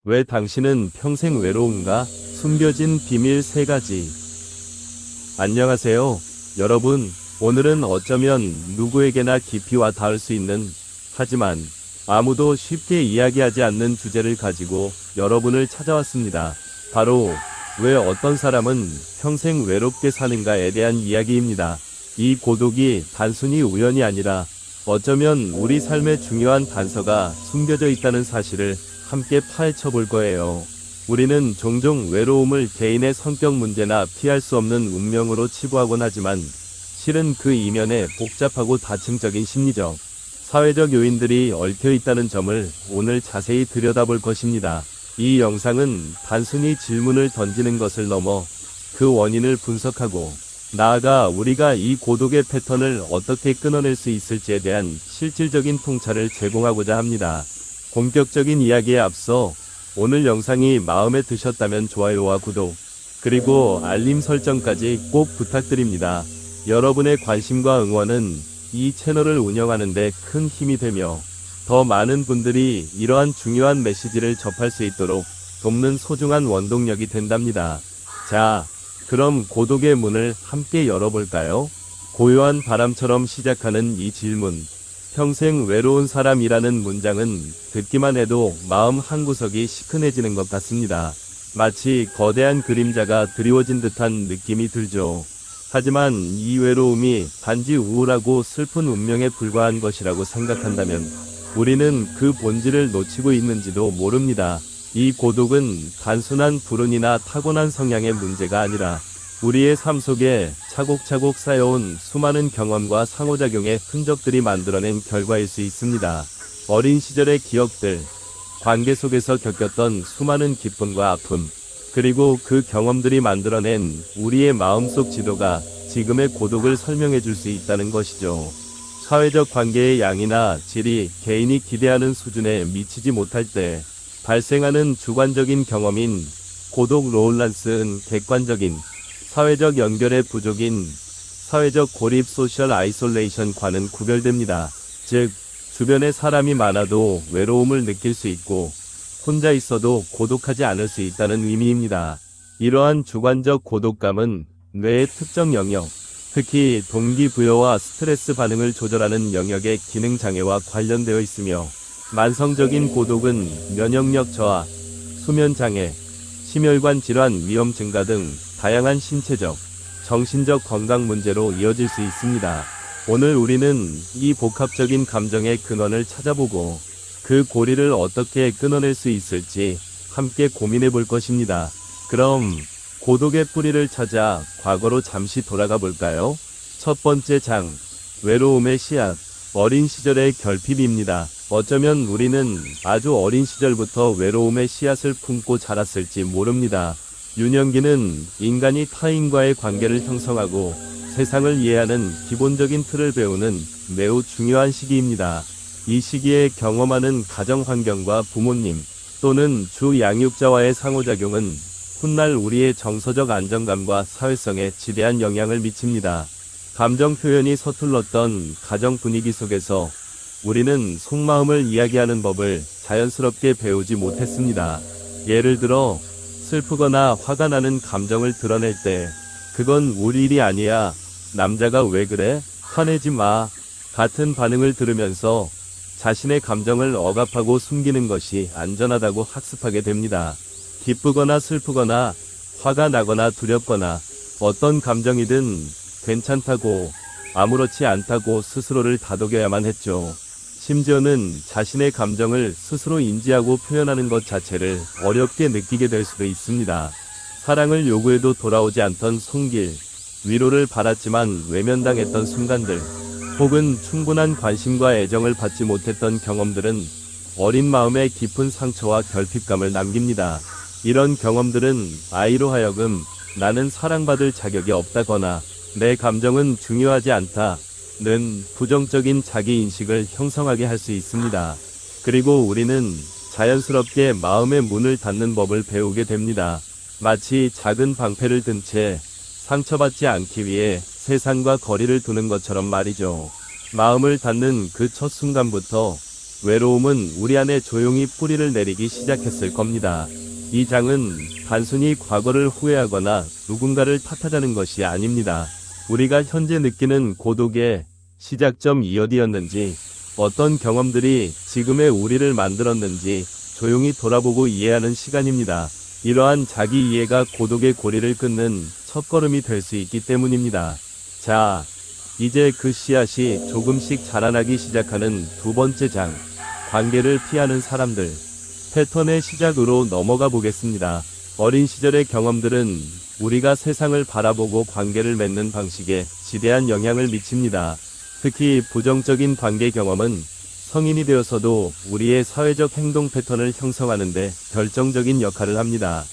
왜 당신은 평생 외로운가? 숨겨진 비밀 3가지. 안녕하세요, 여러분. 오늘은 어쩌면 누구에게나 깊이 와 닿을 수 있는, 하지만 아무도 쉽게 이야기하지 않는 주제를 가지고 여러분을 찾아왔습니다. 바로 왜 어떤 사람은 평생 외롭게 사는가에 대한 이야기입니다. 이 고독이 단순히 우연이 아니라 어쩌면 우리 삶의 중요한 단서가 숨겨져 있다는 사실을 함께 파헤쳐 볼 거예요. 우리는 종종 외로움을 개인의 성격 문제나 피할 수 없는 운명으로 치부하곤 하지만 실은 그 이면에 복잡하고 다층적인 심리적, 사회적 요인들이 얽혀 있다는 점을 오늘 자세히 들여다볼 것입니다. 이 영상은 단순히 질문을 던지는 것을 넘어 그 원인을 분석하고 나아가 우리가 이 고독의 패턴을 어떻게 끊어낼 수 있을지에 대한 실질적인 통찰을 제공하고자 합니다. 본격적인 이야기에 앞서 오늘 영상이 마음에 드셨다면 좋아요와 구독, 그리고 알림 설정까지 꼭 부탁드립니다. 여러분의 관심과 응원은 이 채널을 운영하는 데 큰 힘이 되며 더 많은 분들이 이러한 중요한 메시지를 접할 수 있도록 돕는 소중한 원동력이 된답니다. 자, 그럼 고독의 문을 함께 열어볼까요? 고요한 바람처럼 시작하는 이 질문. 평생 외로운 사람이라는 문장은 듣기만 해도 마음 한구석이 시큰해지는 것 같습니다. 마치 거대한 그림자가 드리워진 듯한 느낌이 들죠. 하지만 이 외로움이 단지 우울하고 슬픈 운명에 불과한 것이라고 생각한다면 우리는 그 본질을 놓치고 있는지도 모릅니다. 이 고독은 단순한 불운이나 타고난 성향의 문제가 아니라 우리의 삶 속에 차곡차곡 쌓여온 수많은 경험과 상호작용의 흔적들이 만들어낸 결과일 수 있습니다. 어린 시절의 기억들, 관계 속에서 겪었던 수많은 기쁨과 아픔, 그리고 그 경험들이 만들어낸 우리의 마음속 지도가 지금의 고독을 설명해 줄 수 있다는 것이죠. 사회적 관계의 양이나 질이 개인이 기대하는 수준에 미치지 못할 때 발생하는 주관적인 경험인 고독 롤란스는 객관적인 사회적 연결의 부족인 사회적 고립 소셜 아이솔레이션과는 구별됩니다. 즉, 주변에 사람이 많아도 외로움을 느낄 수 있고 혼자 있어도 고독하지 않을 수 있다는 의미입니다. 이러한 주관적 고독감은 뇌의 특정 영역, 특히 동기부여와 스트레스 반응을 조절하는 영역의 기능 장애와 관련되어 있으며 만성적인 고독은 면역력 저하, 수면 장애, 심혈관 질환 위험 증가 등 다양한 신체적, 정신적 건강 문제로 이어질 수 있습니다. 오늘 우리는 이 복합적인 감정의 근원을 찾아보고 그 고리를 어떻게 끊어낼 수 있을지 함께 고민해 볼 것입니다. 그럼 고독의 뿌리를 찾아 과거로 잠시 돌아가 볼까요? 첫 번째 장, 외로움의 씨앗, 어린 시절의 결핍입니다. 어쩌면 우리는 아주 어린 시절부터 외로움의 씨앗을 품고 자랐을지 모릅니다. 유년기는 인간이 타인과의 관계를 형성하고 세상을 이해하는 기본적인 틀을 배우는 매우 중요한 시기입니다. 이 시기에 경험하는 가정 환경과 부모님 또는 주 양육자와의 상호작용은 훗날 우리의 정서적 안정감과 사회성에 지대한 영향을 미칩니다. 감정 표현이 서툴렀던 가정 분위기 속에서 우리는 속마음을 이야기하는 법을 자연스럽게 배우지 못했습니다. 예를 들어 슬프거나 화가 나는 감정을 드러낼 때 그건 우리 일이 아니야, 남자가 왜 그래? 화내지 마 같은 반응을 들으면서 자신의 감정을 억압하고 숨기는 것이 안전하다고 학습하게 됩니다. 기쁘거나 슬프거나 화가 나거나 두렵거나 어떤 감정이든 괜찮다고, 아무렇지 않다고 스스로를 다독여야만 했죠. 심지어는 자신의 감정을 스스로 인지하고 표현하는 것 자체를 어렵게 느끼게 될 수도 있습니다. 사랑을 요구해도 돌아오지 않던 손길, 위로를 받았지만 외면당했던 순간들, 혹은 충분한 관심과 애정을 받지 못했던 경험들은 어린 마음에 깊은 상처와 결핍감을 남깁니다. 이런 경험들은 아이로 하여금 나는 사랑받을 자격이 없다거나 내 감정은 중요하지 않다는 부정적인 자기인식을 형성하게 할 수 있습니다. 그리고 우리는 자연스럽게 마음의 문을 닫는 법을 배우게 됩니다. 마치 작은 방패를 든 채 상처받지 않기 위해 세상과 거리를 두는 것처럼 말이죠. 마음을 닫는 그 첫 순간부터 외로움은 우리 안에 조용히 뿌리를 내리기 시작했을 겁니다. 이 장은 단순히 과거를 후회하거나 누군가를 탓하자는 것이 아닙니다. 우리가 현재 느끼는 고독의 시작점이 어디였는지, 어떤 경험들이 지금의 우리를 만들었는지 조용히 돌아보고 이해하는 시간입니다. 이러한 자기 이해가 고독의 고리를 끊는 첫걸음이 될 수 있기 때문입니다. 자, 이제 그 씨앗이 조금씩 자라나기 시작하는 두 번째 장, 관계를 피하는 사람들, 패턴의 시작으로 넘어가 보겠습니다. 어린 시절의 경험들은 우리가 세상을 바라보고 관계를 맺는 방식에 지대한 영향을 미칩니다. 특히 부정적인 관계 경험은 성인이 되어서도 우리의 사회적 행동 패턴을 형성하는데 결정적인 역할을 합니다.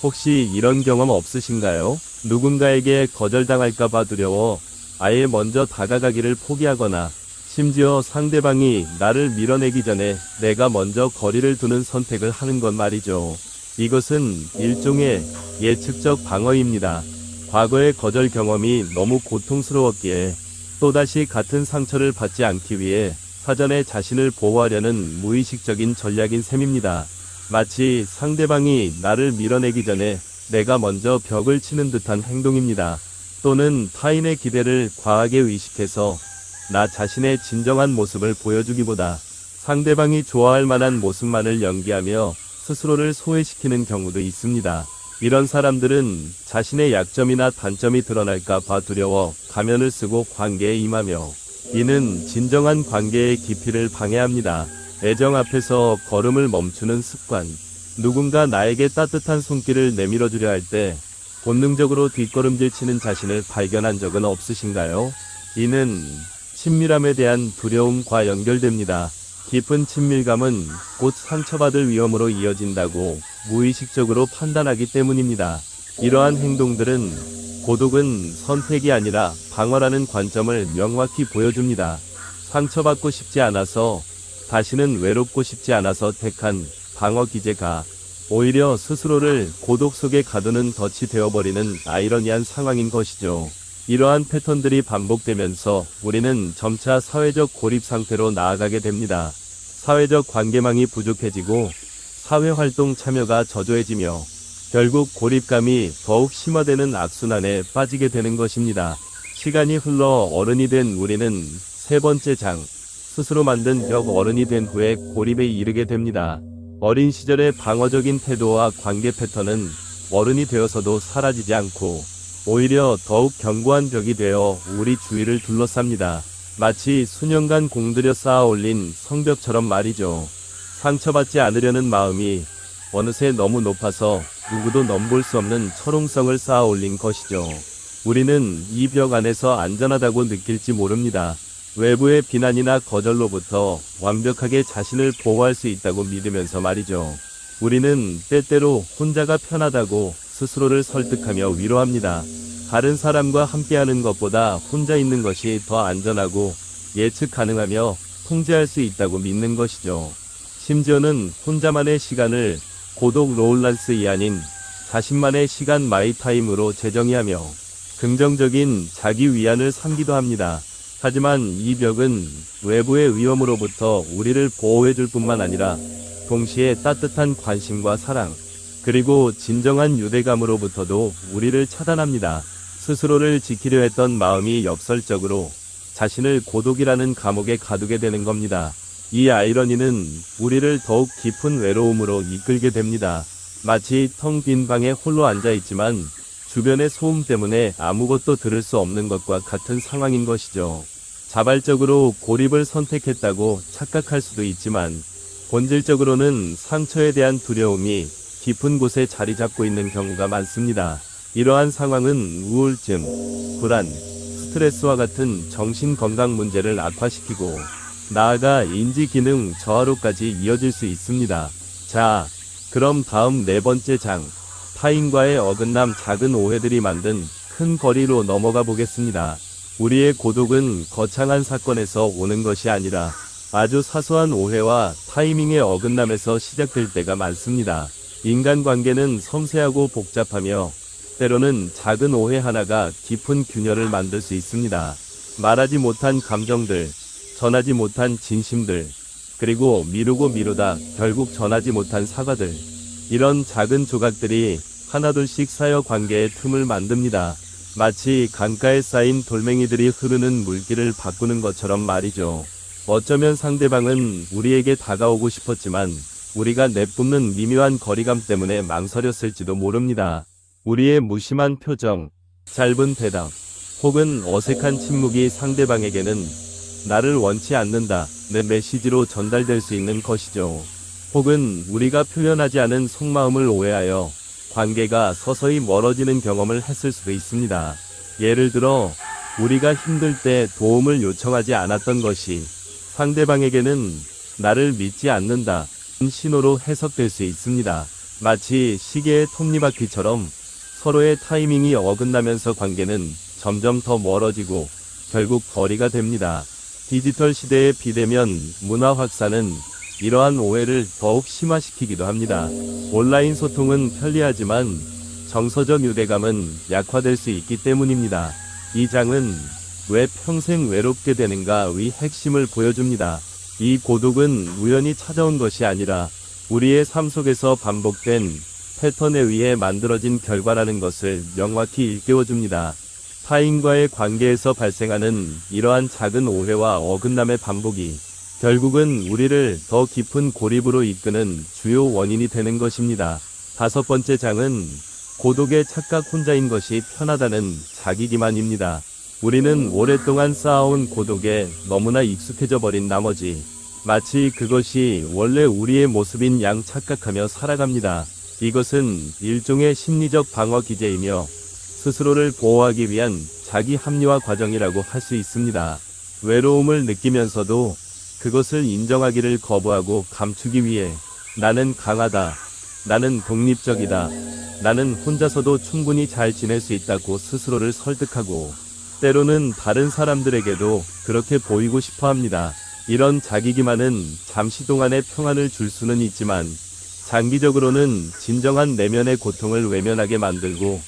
혹시 이런 경험 없으신가요? 누군가에게 거절당할까봐 두려워 아예 먼저 다가가기를 포기하거나, 심지어 상대방이 나를 밀어내기 전에 내가 먼저 거리를 두는 선택을 하는 것 말이죠. 이것은 일종의 예측적 방어입니다. 과거의 거절 경험이 너무 고통스러웠기에 또다시 같은 상처를 받지 않기 위해 사전에 자신을 보호하려는 무의식적인 전략인 셈입니다. 마치 상대방이 나를 밀어내기 전에 내가 먼저 벽을 치는 듯한 행동입니다. 또는 타인의 기대를 과하게 의식해서 나 자신의 진정한 모습을 보여주기보다 상대방이 좋아할 만한 모습만을 연기하며 스스로를 소외시키는 경우도 있습니다. 이런 사람들은 자신의 약점이나 단점이 드러날까 봐 두려워 가면을 쓰고 관계에 임하며, 이는 진정한 관계의 깊이를 방해합니다. 애정 앞에서 걸음을 멈추는 습관. 누군가 나에게 따뜻한 손길을 내밀어주려 할 때 본능적으로 뒷걸음질 치는 자신을 발견한 적은 없으신가요? 이는 친밀함에 대한 두려움과 연결됩니다. 깊은 친밀감은 곧 상처받을 위험으로 이어진다고 무의식적으로 판단하기 때문입니다. 이러한 행동들은 고독은 선택이 아니라 방어라는 관점을 명확히 보여줍니다. 상처받고 싶지 않아서, 다시는 외롭고 싶지 않아서 택한 방어 기제가 오히려 스스로를 고독 속에 가두는 덫이 되어버리는 아이러니한 상황인 것이죠. 이러한 패턴들이 반복되면서 우리는 점차 사회적 고립 상태로 나아가게 됩니다. 사회적 관계망이 부족해지고 사회활동 참여가 저조해지며 결국 고립감이 더욱 심화되는 악순환에 빠지게 되는 것입니다. 시간이 흘러 어른이 된 우리는 세 번째 장, 스스로 만든 벽 어른이 된 후에 고립에 이르게 됩니다. 어린 시절의 방어적인 태도와 관계 패턴은 어른이 되어서도 사라지지 않고 오히려 더욱 견고한 벽이 되어 우리 주위를 둘러쌉니다. 마치 수년간 공들여 쌓아 올린 성벽처럼 말이죠. 상처받지 않으려는 마음이 어느새 너무 높아서 누구도 넘볼 수 없는 철옹성을 쌓아 올린 것이죠. 우리는 이 벽 안에서 안전하다고 느낄지 모릅니다. 외부의 비난이나 거절로부터 완벽하게 자신을 보호할 수 있다고 믿으면서 말이죠. 우리는 때때로 혼자가 편하다고 스스로를 설득하며 위로합니다. 다른 사람과 함께하는 것보다 혼자 있는 것이 더 안전하고 예측 가능하며 통제할 수 있다고 믿는 것이죠. 심지어는 혼자만의 시간을 고독 로울란스이 아닌 자신만의 시간 마이타임으로 재정의하며 긍정적인 자기 위안을 삼기도 합니다. 하지만 이 벽은 외부의 위험으로부터 우리를 보호해줄 뿐만 아니라 동시에 따뜻한 관심과 사랑, 그리고 진정한 유대감으로부터도 우리를 차단합니다. 스스로를 지키려 했던 마음이 역설적으로 자신을 고독이라는 감옥에 가두게 되는 겁니다. 이 아이러니는 우리를 더욱 깊은 외로움으로 이끌게 됩니다. 마치 텅 빈 방에 홀로 앉아있지만 주변의 소음 때문에 아무것도 들을 수 없는 것과 같은 상황인 것이죠. 자발적으로 고립을 선택했다고 착각할 수도 있지만 본질적으로는 상처에 대한 두려움이 깊은 곳에 자리 잡고 있는 경우가 많습니다. 이러한 상황은 우울증, 불안, 스트레스와 같은 정신건강 문제를 악화시키고 나아가 인지기능 저하로까지 이어질 수 있습니다. 자, 그럼 다음 네 번째 장, 타인과의 어긋남 작은 오해들이 만든 큰 거리로 넘어가 보겠습니다. 우리의 고독은 거창한 사건에서 오는 것이 아니라 아주 사소한 오해와 타이밍의 어긋남에서 시작될 때가 많습니다. 인간관계는 섬세하고 복잡하며 때로는 작은 오해 하나가 깊은 균열을 만들 수 있습니다. 말하지 못한 감정들, 전하지 못한 진심들, 그리고 미루고 미루다 결국 전하지 못한 사과들. 이런 작은 조각들이 하나둘씩 쌓여 관계의 틈을 만듭니다. 마치 강가에 쌓인 돌멩이들이 흐르는 물길을 바꾸는 것처럼 말이죠. 어쩌면 상대방은 우리에게 다가오고 싶었지만 우리가 내뿜는 미묘한 거리감 때문에 망설였을지도 모릅니다. 우리의 무심한 표정, 짧은 대답, 혹은 어색한 침묵이 상대방에게는 나를 원치 않는다 내 메시지로 전달될 수 있는 것이죠. 혹은 우리가 표현하지 않은 속마음을 오해하여 관계가 서서히 멀어지는 경험을 했을 수도 있습니다. 예를 들어 우리가 힘들 때 도움을 요청하지 않았던 것이 상대방에게는 나를 믿지 않는다 신호로 해석될 수 있습니다. 마치 시계의 톱니바퀴처럼 서로의 타이밍이 어긋나면서 관계는 점점 더 멀어지고 결국 거리가 됩니다. 디지털 시대의 비대면 문화 확산은 이러한 오해를 더욱 심화시키기도 합니다. 온라인 소통은 편리하지만 정서적 유대감은 약화될 수 있기 때문입니다. 이 장은 왜 평생 외롭게 되는가의 핵심을 보여줍니다. 이 고독은 우연히 찾아온 것이 아니라 우리의 삶 속에서 반복된 패턴에 의해 만들어진 결과라는 것을 명확히 일깨워줍니다. 타인과의 관계에서 발생하는 이러한 작은 오해와 어긋남의 반복이 결국은 우리를 더 깊은 고립으로 이끄는 주요 원인이 되는 것입니다. 5번째 장은 고독의 착각 혼자인 것이 편하다는 자기 기만입니다. 우리는 오랫동안 쌓아온 고독에 너무나 익숙해져 버린 나머지 마치 그것이 원래 우리의 모습인 양 착각하며 살아갑니다. 이것은 일종의 심리적 방어 기제이며 스스로를 보호하기 위한 자기 합리화 과정이라고 할 수 있습니다. 외로움을 느끼면서도 그것을 인정하기를 거부하고 감추기 위해 나는 강하다, 나는 독립적이다, 나는 혼자서도 충분히 잘 지낼 수 있다고 스스로를 설득하고 때로는 다른 사람들에게도 그렇게 보이고 싶어 합니다. 이런 자기기만은 잠시 동안의 평안을 줄 수는 있지만 장기적으로는 진정한 내면의 고통을 외면하게 만들고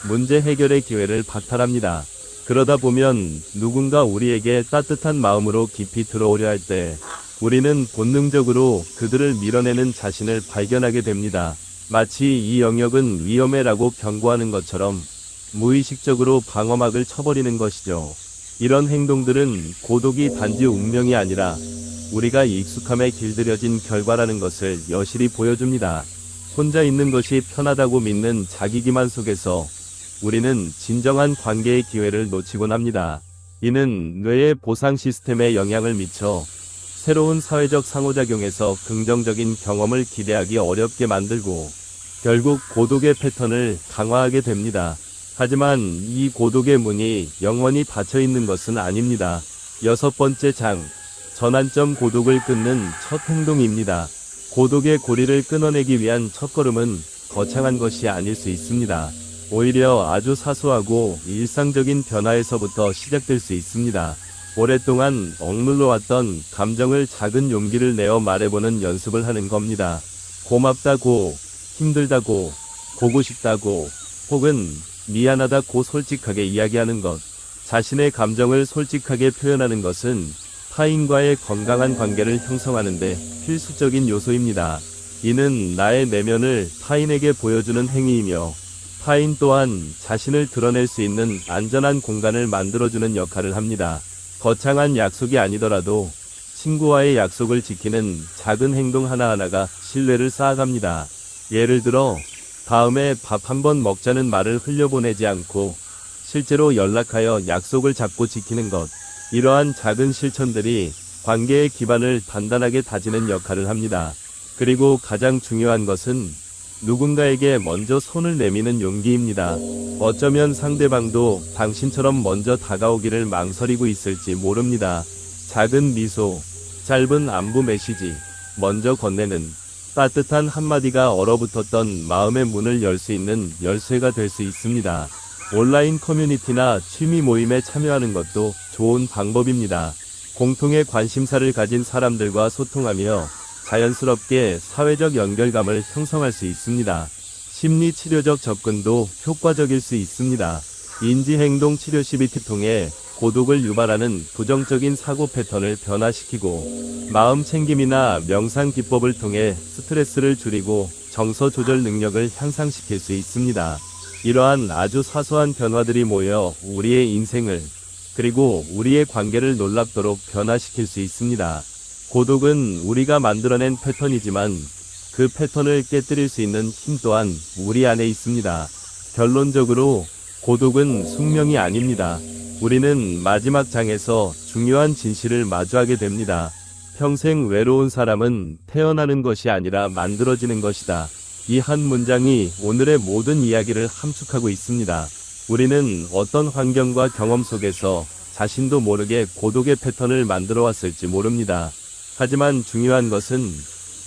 문제 해결의 기회를 박탈합니다. 그러다 보면 누군가 우리에게 따뜻한 마음으로 깊이 들어오려 할 때 우리는 본능적으로 그들을 밀어내는 자신을 발견하게 됩니다. 마치 이 영역은 위험해라고 경고하는 것처럼 무의식적으로 방어막을 쳐버리는 것이죠. 이런 행동들은 고독이 단지 운명이 아니라 우리가 익숙함에 길들여진 결과라는 것을 여실히 보여줍니다. 혼자 있는 것이 편하다고 믿는 자기기만 속에서 우리는 진정한 관계의 기회를 놓치곤 합니다. 이는 뇌의 보상 시스템에 영향을 미쳐 새로운 사회적 상호작용에서 긍정적인 경험을 기대하기 어렵게 만들고 결국 고독의 패턴을 강화하게 됩니다. 하지만 이 고독의 문이 영원히 닫혀 있는 것은 아닙니다. 6번째 장, 전환점 고독을 끊는 첫 행동입니다. 고독의 고리를 끊어내기 위한 첫걸음은 거창한 것이 아닐 수 있습니다. 오히려 아주 사소하고 일상적인 변화에서부터 시작될 수 있습니다. 오랫동안 억눌러왔던 감정을 작은 용기를 내어 말해보는 연습을 하는 겁니다. 고맙다고, 힘들다고, 보고 싶다고, 혹은 미안하다고 솔직하게 이야기하는 것. 자신의 감정을 솔직하게 표현하는 것은 타인과의 건강한 관계를 형성하는 데 필수적인 요소입니다. 이는 나의 내면을 타인에게 보여주는 행위이며 타인 또한 자신을 드러낼 수 있는 안전한 공간을 만들어주는 역할을 합니다. 거창한 약속이 아니더라도 친구와의 약속을 지키는 작은 행동 하나하나가 신뢰를 쌓아갑니다. 예를 들어 다음에 밥 한번 먹자는 말을 흘려보내지 않고 실제로 연락하여 약속을 잡고 지키는 것. 이러한 작은 실천들이 관계의 기반을 단단하게 다지는 역할을 합니다. 그리고 가장 중요한 것은 누군가에게 먼저 손을 내미는 용기입니다. 어쩌면 상대방도 당신처럼 먼저 다가오기를 망설이고 있을지 모릅니다. 작은 미소, 짧은 안부 메시지, 먼저 건네는 따뜻한 한마디가 얼어붙었던 마음의 문을 열 수 있는 열쇠가 될 수 있습니다. 온라인 커뮤니티나 취미 모임에 참여하는 것도 좋은 방법입니다. 공통의 관심사를 가진 사람들과 소통하며 자연스럽게 사회적 연결감을 형성할 수 있습니다. 심리치료적 접근도 효과적일 수 있습니다. 인지행동 치료 CBT 통해 고독을 유발하는 부정적인 사고 패턴을 변화시키고 마음 챙김이나 명상 기법을 통해 스트레스를 줄이고 정서 조절 능력을 향상시킬 수 있습니다. 이러한 아주 사소한 변화들이 모여 우리의 인생을 그리고 우리의 관계를 놀랍도록 변화시킬 수 있습니다. 고독은 우리가 만들어낸 패턴이지만 그 패턴을 깨뜨릴 수 있는 힘 또한 우리 안에 있습니다. 결론적으로 고독은 숙명이 아닙니다. 우리는 마지막 장에서 중요한 진실을 마주하게 됩니다. 평생 외로운 사람은 태어나는 것이 아니라 만들어지는 것이다. 이 한 문장이 오늘의 모든 이야기를 함축하고 있습니다. 우리는 어떤 환경과 경험 속에서 자신도 모르게 고독의 패턴을 만들어 왔을지 모릅니다. 하지만 중요한 것은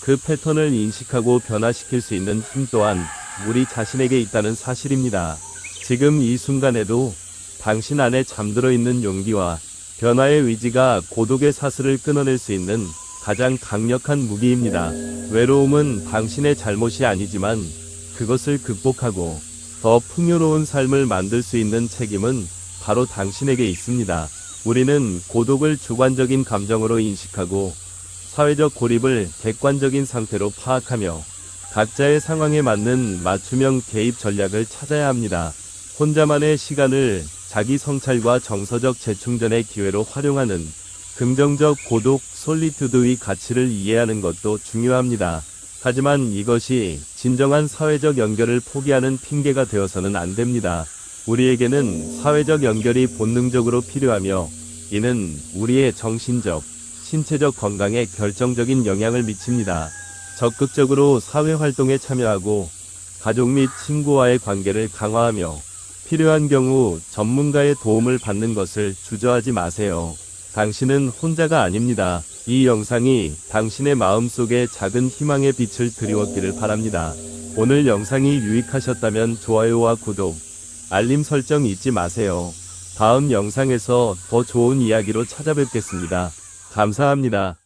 그 패턴을 인식하고 변화시킬 수 있는 힘 또한 우리 자신에게 있다는 사실입니다. 지금 이 순간에도 당신 안에 잠들어 있는 용기와 변화의 의지가 고독의 사슬을 끊어낼 수 있는 가장 강력한 무기입니다. 외로움은 당신의 잘못이 아니지만 그것을 극복하고 더 풍요로운 삶을 만들 수 있는 책임은 바로 당신에게 있습니다. 우리는 고독을 주관적인 감정으로 인식하고 사회적 고립을 객관적인 상태로 파악하며 각자의 상황에 맞는 맞춤형 개입 전략을 찾아야 합니다. 혼자만의 시간을 자기 성찰과 정서적 재충전의 기회로 활용하는 긍정적 고독, 솔리투드의 가치를 이해하는 것도 중요합니다. 하지만 이것이 진정한 사회적 연결을 포기하는 핑계가 되어서는 안 됩니다. 우리에게는 사회적 연결이 본능적으로 필요하며 이는 우리의 정신적, 신체적 건강에 결정적인 영향을 미칩니다. 적극적으로 사회활동에 참여하고 가족 및 친구와의 관계를 강화하며 필요한 경우 전문가의 도움을 받는 것을 주저하지 마세요. 당신은 혼자가 아닙니다. 이 영상이 당신의 마음속에 작은 희망의 빛을 드리웠기를 바랍니다. 오늘 영상이 유익하셨다면 좋아요와 구독, 알림 설정 잊지 마세요. 다음 영상에서 더 좋은 이야기로 찾아뵙겠습니다. 감사합니다.